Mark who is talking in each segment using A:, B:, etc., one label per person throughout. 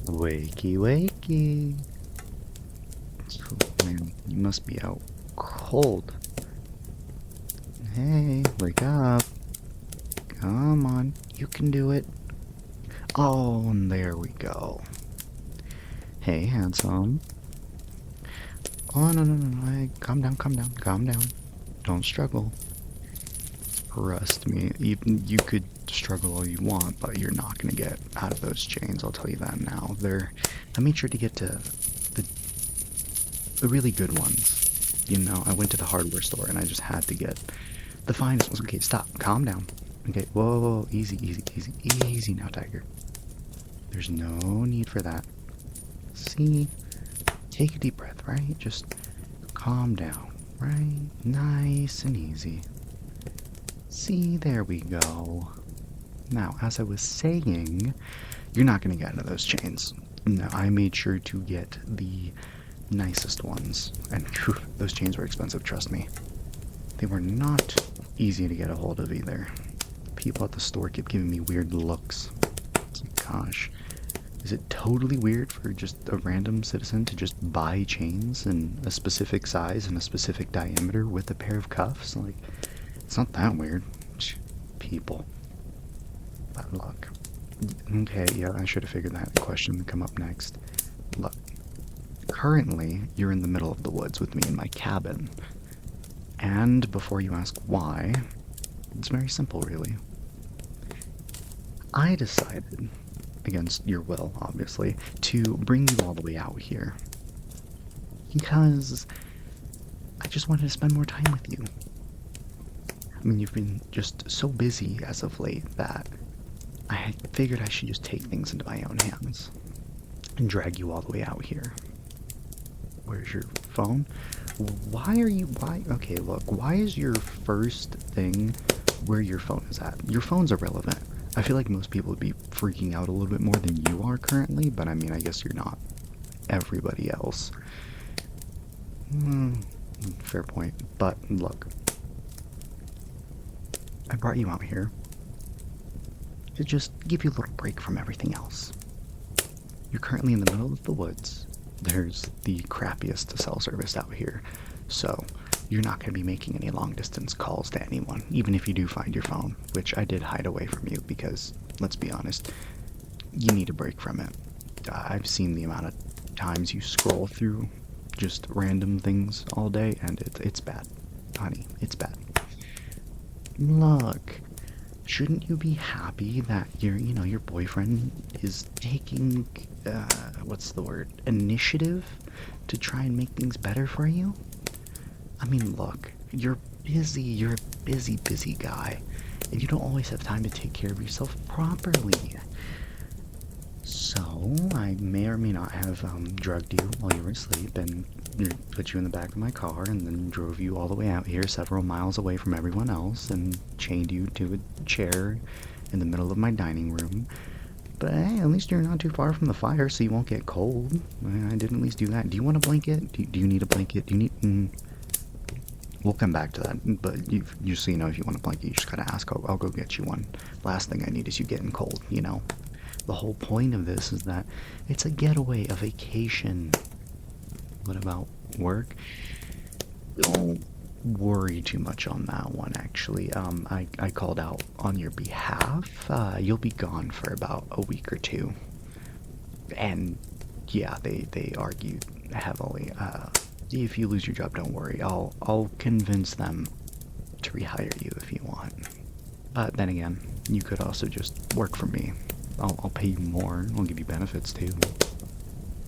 A: Wakey, wakey. Oh, man, you must be out cold. Hey, wake up. Come on, you can do it. Oh, and there we go. Hey, handsome. Oh, no, no, no, no. Hey, calm down, calm down, calm down. Don't struggle. Trust me, even you could struggle all you want, but you're not going to get out of those chains, I'll tell you that now. I made sure to get to the really good ones. You know, I went to the hardware store and I just had to get the finest ones. Okay, stop, calm down. Okay, whoa, whoa, whoa. Easy, easy, easy, easy now, Tiger. There's no need for that. See? Take a deep breath, right? Just calm down, right? Nice and easy. See, there we go. Now, as I was saying, you're not going to get into those chains. No, I made sure to get the nicest ones. And whew, those chains were expensive, trust me. They were not easy to get a hold of either. People at the store kept giving me weird looks. It's like, gosh. Is it totally weird for just a random citizen to just buy chains in a specific size and a specific diameter with a pair of cuffs? Like, it's not that weird. People. But look. Okay, yeah, I should have figured that question would come up next. Look. Currently, you're in the middle of the woods with me in my cabin. And before you ask why, it's very simple, really. I decided, against your will, obviously, to bring you all the way out here. Because I just wanted to spend more time with you. I mean, you've been just so busy as of late that I figured I should just take things into my own hands and drag you all the way out here. Where's your phone? Okay, look, why is your first thing where your phone is at? Your phone's irrelevant. I feel like most people would be freaking out a little bit more than you are currently, but I mean, I guess you're not everybody else. Fair point. But look, I brought you out here to just give you a little break from everything else. You're currently in the middle of the woods. There's the crappiest cell service out here, so you're not going to be making any long-distance calls to anyone, even if you do find your phone, which I did hide away from you because, let's be honest, you need a break from it. I've seen the amount of times you scroll through just random things all day, and it's bad. Honey, it's bad. Look, shouldn't you be happy that your boyfriend is taking, what's the word, initiative to try and make things better for you? I mean, look, you're a busy guy, and you don't always have time to take care of yourself properly. So, I may or may not have drugged you while you were asleep and put you in the back of my car and then drove you all the way out here several miles away from everyone else and chained you to a chair in the middle of my dining room. But hey, at least you're not too far from the fire so you won't get cold. I did at least do that. Do you want a blanket? Do you need a blanket? Do you need... We'll come back to that, but just so you know, if you want a blanket, you just gotta ask. I'll go get you one. Last thing I need is you getting cold, you know? The whole point of this is that it's a getaway, a vacation. What about work? Don't worry too much on that one, actually. I called out on your behalf. You'll be gone for about a week or two. And yeah, they argued heavily. If you lose your job, don't worry. I'll convince them to rehire you if you want. Then again, you could also just work for me. I'll pay you more. I'll give you benefits too.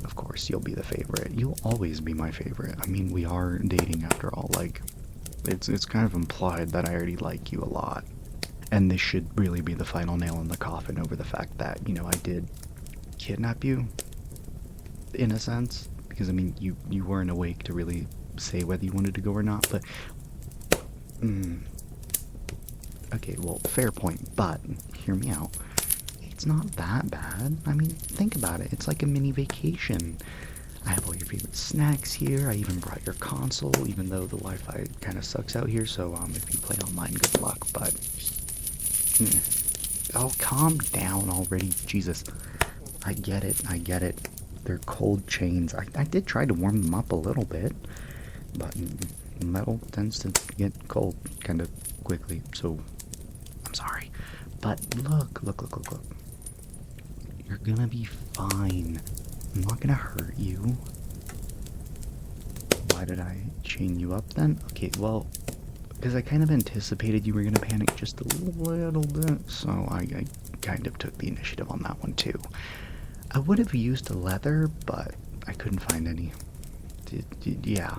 A: Of course, you'll be the favorite. You'll always be my favorite. I mean, we are dating after all. Like, it's kind of implied that I already like you a lot. And this should really be the final nail in the coffin over the fact that, I did kidnap you, in a sense. Because, I mean, you weren't awake to really say whether you wanted to go or not, but... Okay, well, fair point, but hear me out. It's not that bad. I mean, think about it. It's like a mini vacation. I have all your favorite snacks here. I even brought your console, even though the Wi-Fi kind of sucks out here, so if you play online, good luck, but... Oh, calm down already, Jesus. I get it, I get it. They're cold chains. I did try to warm them up a little bit, but metal tends to get cold kind of quickly, so I'm sorry. But look, look, look, look, look. You're gonna be fine. I'm not gonna hurt you. Why did I chain you up then? Okay, well, because I kind of anticipated you were gonna panic just a little bit, so I kind of took the initiative on that one too. I would have used a leather, but I couldn't find any. Yeah,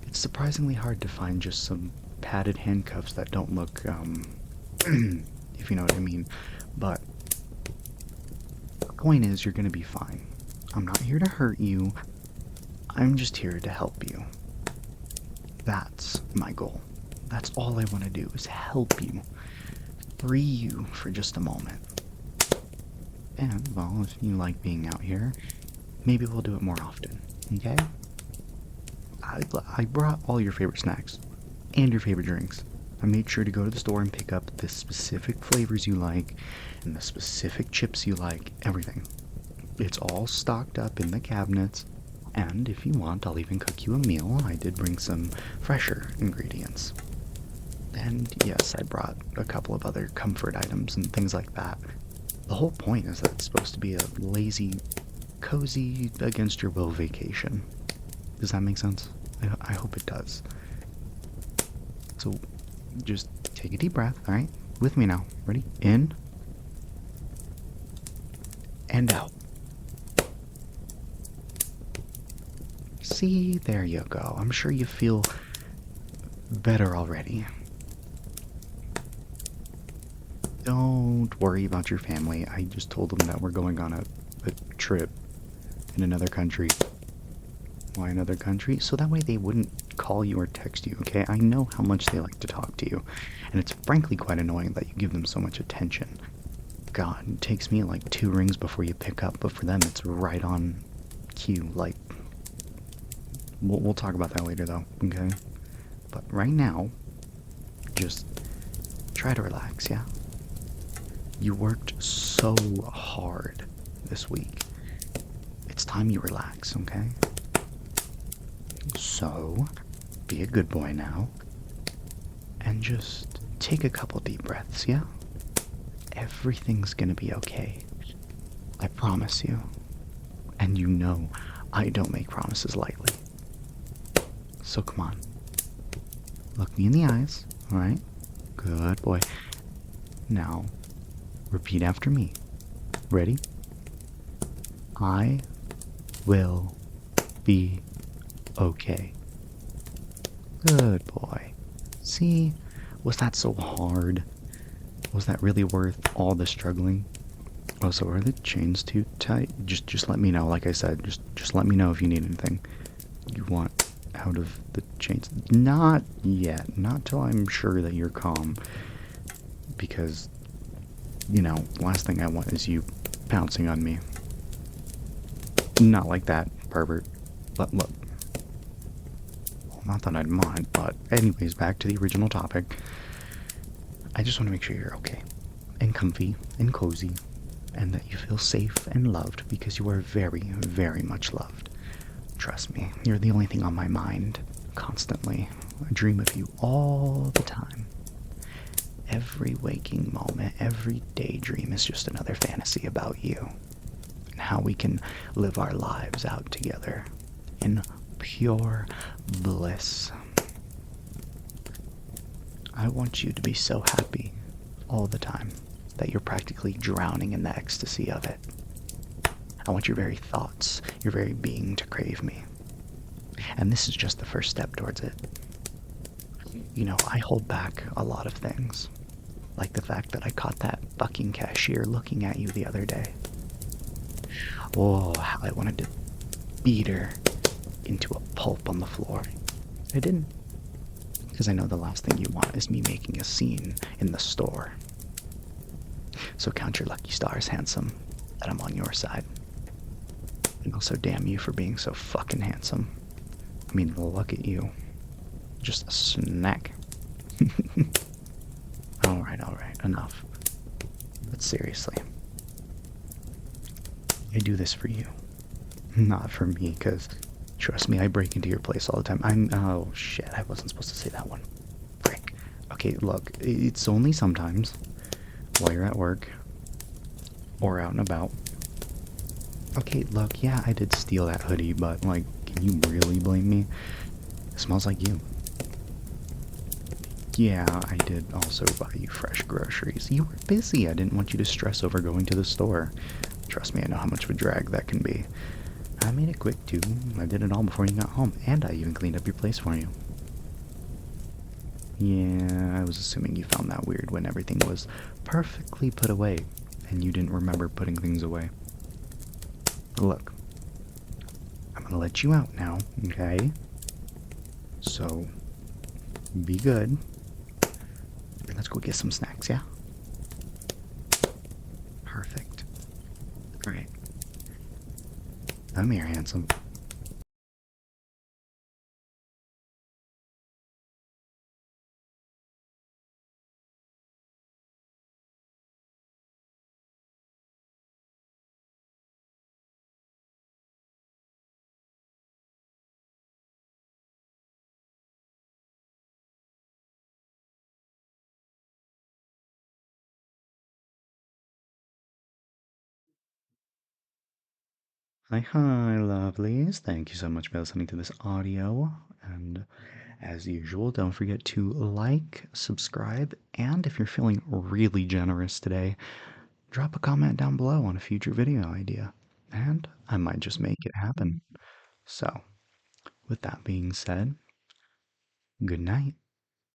A: it's surprisingly hard to find just some padded handcuffs that don't look, if you know what I mean. But the point is, you're gonna be fine. I'm not here to hurt you. I'm just here to help you. That's my goal. That's all I want to do is help you. Free you for just a moment. And, well, if you like being out here, maybe we'll do it more often, okay? I brought all your favorite snacks and your favorite drinks. I made sure to go to the store and pick up the specific flavors you like and the specific chips you like, everything. It's all stocked up in the cabinets, and if you want, I'll even cook you a meal. I did bring some fresher ingredients. And yes, I brought a couple of other comfort items and things like that. The whole point is that it's supposed to be a lazy, cozy, against your will vacation. Does that make sense? I hope it does. So, just take a deep breath, alright? With me now. Ready? In. And out. See, there you go. I'm sure you feel better already. Don't worry about your family. I just told them that we're going on a trip in another country. Why another country? So that way they wouldn't call you or text you, okay? I know how much they like to talk to you, and it's frankly quite annoying that you give them so much attention. God, it takes me like 2 rings before you pick up, but for them it's right on cue. Like, we'll talk about that later though, okay? But right now, just try to relax, yeah? You worked so hard this week. It's time you relax, okay? So, be a good boy now. And just take a couple deep breaths, yeah? Everything's gonna be okay. I promise you. And you know I don't make promises lightly. So come on. Look me in the eyes, alright? Good boy. Now, repeat after me. Ready? I will be okay. Good boy. See? Was that so hard? Was that really worth all the struggling? Oh, so are the chains too tight? Just let me know. Like I said, just let me know if you need anything. You want out of the chains? Not yet. Not till I'm sure that you're calm. Because, you know, last thing I want is you pouncing on me. Not like that, pervert. Look. Well, not that I'd mind, but anyways, back to the original topic. I just want to make sure you're okay, and comfy, and cozy, and that you feel safe and loved, because you are very, very much loved. Trust me, you're the only thing on my mind, constantly. I dream of you all the time. Every waking moment, every daydream is just another fantasy about you, and how we can live our lives out together in pure bliss. I want you to be so happy all the time that you're practically drowning in the ecstasy of it. I want your very thoughts, your very being to crave me. And this is just the first step towards it. You know, I hold back a lot of things, like the fact that I caught that fucking cashier looking at you the other day. Oh, how I wanted to beat her into a pulp on the floor. I didn't. Because I know the last thing you want is me making a scene in the store. So count your lucky stars, handsome, that I'm on your side. And also damn you for being so fucking handsome. I mean, look at you. Just a snack. Alright, enough. But seriously. I do this for you, not for me, because trust me, I break into your place all the time. Oh shit, I wasn't supposed to say that one. Frick. Okay, look, it's only sometimes while you're at work or out and about. Okay, look, yeah, I did steal that hoodie, but, like, can you really blame me? It smells like you. Yeah, I did also buy you fresh groceries. You were busy. I didn't want you to stress over going to the store. Trust me, I know how much of a drag that can be. I made it quick, too. I did it all before you got home, and I even cleaned up your place for you. Yeah, I was assuming you found that weird when everything was perfectly put away, and you didn't remember putting things away. Look, I'm gonna let you out now, okay? So, be good. Let's go get some snacks, yeah? Perfect. Alright. Come here, handsome. Hi, hi, lovelies. Thank you so much for listening to this audio. And as usual, don't forget to like, subscribe, and if you're feeling really generous today, drop a comment down below on a future video idea. And I might just make it happen. So, with that being said, good night.